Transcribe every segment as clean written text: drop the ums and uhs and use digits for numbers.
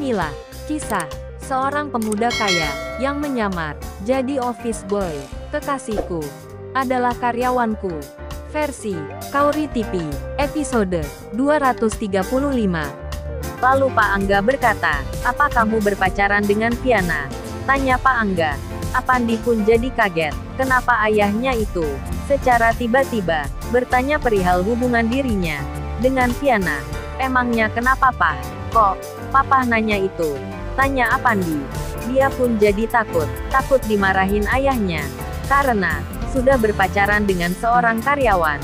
Inilah kisah seorang pemuda kaya yang menyamar jadi office boy. Kekasihku adalah karyawanku. Versi Kauri TV, episode 235. Lalu Pak Angga berkata, "Apa kamu berpacaran dengan Viana?" tanya Pak Angga. Apandi pun jadi kaget. Kenapa ayahnya itu secara tiba-tiba bertanya perihal hubungan dirinya dengan Viana? Emangnya kenapa, Pak? Kok Papa nanya itu? Tanya Apandi. Dia pun jadi takut dimarahin ayahnya karena sudah berpacaran dengan seorang karyawan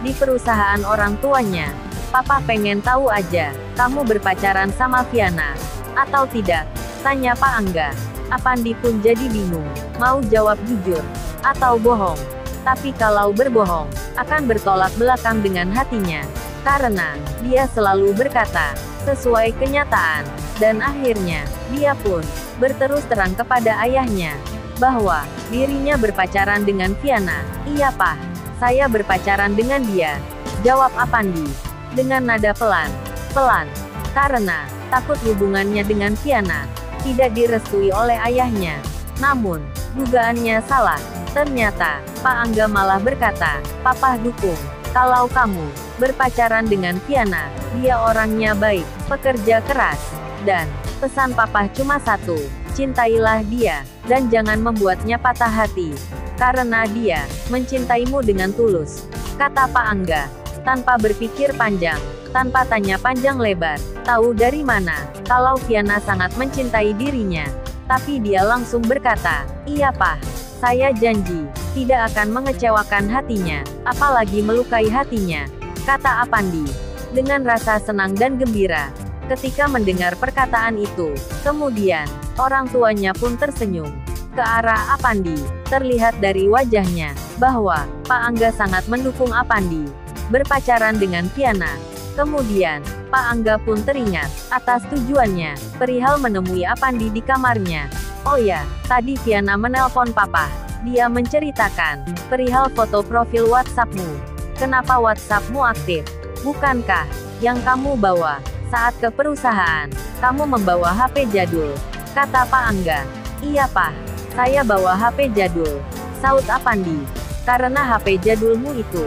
di perusahaan orang tuanya. Papa pengen tahu aja, kamu berpacaran sama Viana atau tidak? Tanya Pak Angga. Apandi pun jadi bingung, mau jawab jujur atau bohong. Tapi kalau berbohong, akan bertolak belakang dengan hatinya. Karena dia selalu berkata sesuai kenyataan. Dan akhirnya, dia pun berterus terang kepada ayahnya bahwa dirinya berpacaran dengan Viana. "Iya, Pak. Saya berpacaran dengan dia," jawab Apandi dengan nada pelan, karena takut hubungannya dengan Viana tidak direstui oleh ayahnya. Namun, dugaannya salah. Ternyata, Pak Angga malah berkata, "Papa dukung kalau kamu berpacaran dengan Viana. Dia orangnya baik, pekerja keras. Dan pesan Papa cuma satu, cintailah dia, dan jangan membuatnya patah hati. Karena dia mencintaimu dengan tulus," kata Pak Angga. Tanpa berpikir panjang, tanpa tanya panjang lebar. Tahu dari mana kalau Viana sangat mencintai dirinya? Tapi dia langsung berkata, "Iya, Pak. Saya janji tidak akan mengecewakan hatinya, apalagi melukai hatinya," kata Apandi dengan rasa senang dan gembira ketika mendengar perkataan itu. Kemudian, orang tuanya pun tersenyum ke arah Apandi. Terlihat dari wajahnya bahwa Pak Angga sangat mendukung Apandi berpacaran dengan Viana. Kemudian, Pak Angga pun teringat atas tujuannya perihal menemui Apandi di kamarnya. "Oh ya, tadi Viana menelpon Papa. Dia menceritakan perihal foto profil WhatsAppmu. Kenapa WhatsAppmu aktif? Bukankah yang kamu bawa saat ke perusahaan? Kamu membawa HP jadul," kata Pak Angga. "Iya, Pak. Saya bawa HP jadul," saut Apandi. "Karena HP jadulmu itu,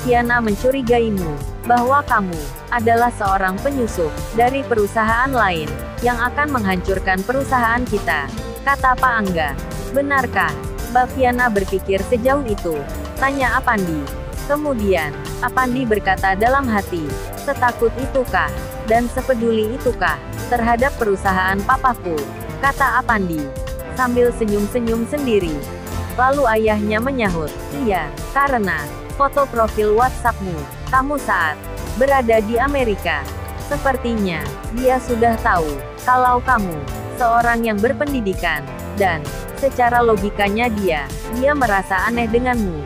Viana mencurigaimu bahwa kamu adalah seorang penyusup dari perusahaan lain yang akan menghancurkan perusahaan kita," kata Pak Angga. "Benarkah Mbak Viana berpikir sejauh itu?" tanya Apandi. Kemudian, Apandi berkata dalam hati, "Setakut itukah dan sepeduli itukah terhadap perusahaan papaku?" kata Apandi sambil senyum-senyum sendiri. Lalu ayahnya menyahut, "Iya, karena foto profil WhatsAppmu kamu saat berada di Amerika. Sepertinya dia sudah tahu kalau kamu seorang yang berpendidikan, dan secara logikanya dia merasa aneh denganmu.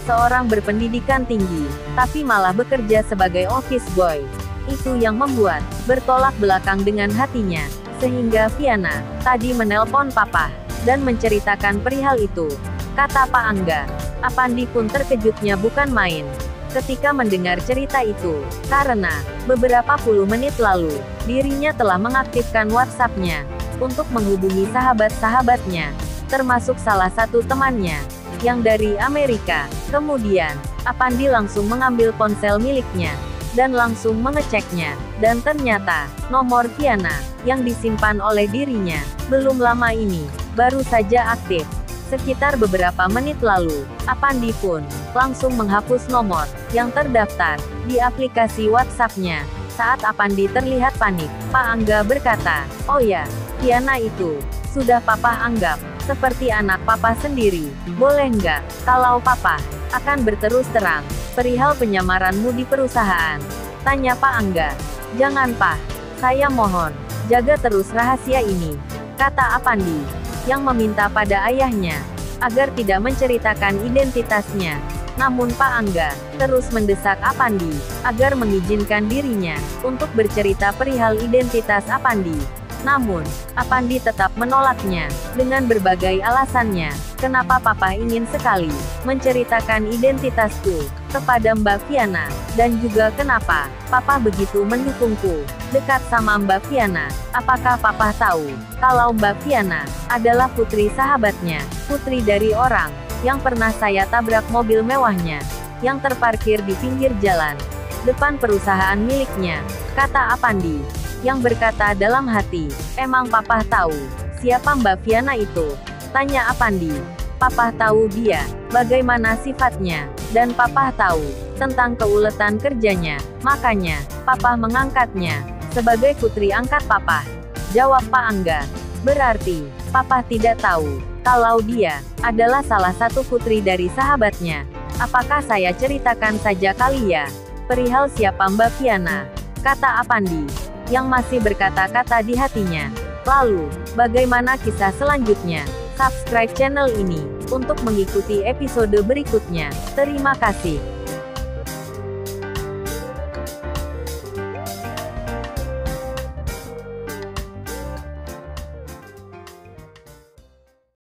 Seorang berpendidikan tinggi, tapi malah bekerja sebagai office boy. Itu yang membuat bertolak belakang dengan hatinya. Sehingga Viana tadi menelpon Papa dan menceritakan perihal itu," kata Pak Angga. Apandi pun terkejutnya bukan main ketika mendengar cerita itu, karena beberapa puluh menit lalu, dirinya telah mengaktifkan WhatsApp-nya untuk menghubungi sahabat-sahabatnya, termasuk salah satu temannya yang dari Amerika. Kemudian, Apandi langsung mengambil ponsel miliknya dan langsung mengeceknya, dan ternyata nomor Viana yang disimpan oleh dirinya belum lama ini baru saja aktif. Sekitar beberapa menit lalu, Apandi pun langsung menghapus nomor yang terdaftar di aplikasi WhatsApp-nya. Saat Apandi terlihat panik, Pak Angga berkata, "Oh ya, Viana itu sudah Papa anggap seperti anak Papa sendiri. Boleh nggak kalau Papa akan berterus terang perihal penyamaranmu di perusahaan?" tanya Pak Angga. "Jangan, Pak. Saya mohon, jaga terus rahasia ini," kata Apandi yang meminta pada ayahnya agar tidak menceritakan identitasnya. Namun Pak Angga terus mendesak Apandi agar mengizinkan dirinya untuk bercerita perihal identitas Apandi. Namun, Apandi tetap menolaknya, dengan berbagai alasannya. Kenapa Papa ingin sekali menceritakan identitasku kepada Mbak Viana, dan juga kenapa Papa begitu mendukungku dekat sama Mbak Viana. Apakah Papa tahu kalau Mbak Viana adalah putri sahabatnya, putri dari orang yang pernah saya tabrak mobil mewahnya, yang terparkir di pinggir jalan depan perusahaan miliknya, kata Apandi, yang berkata dalam hati, emang Papa tahu siapa Mbak Viana itu? Tanya Apandi. Papa tahu dia, bagaimana sifatnya, dan Papa tahu tentang keuletan kerjanya, makanya Papa mengangkatnya sebagai putri angkat Papa. Jawab Pak Angga. Berarti, Papa tidak tahu kalau dia adalah salah satu putri dari sahabatnya. Apakah saya ceritakan saja kali ya? Perihal siapa Mbak Viana, kata Apandi, yang masih berkata-kata di hatinya. Lalu, bagaimana kisah selanjutnya? Subscribe channel ini untuk mengikuti episode berikutnya. Terima kasih.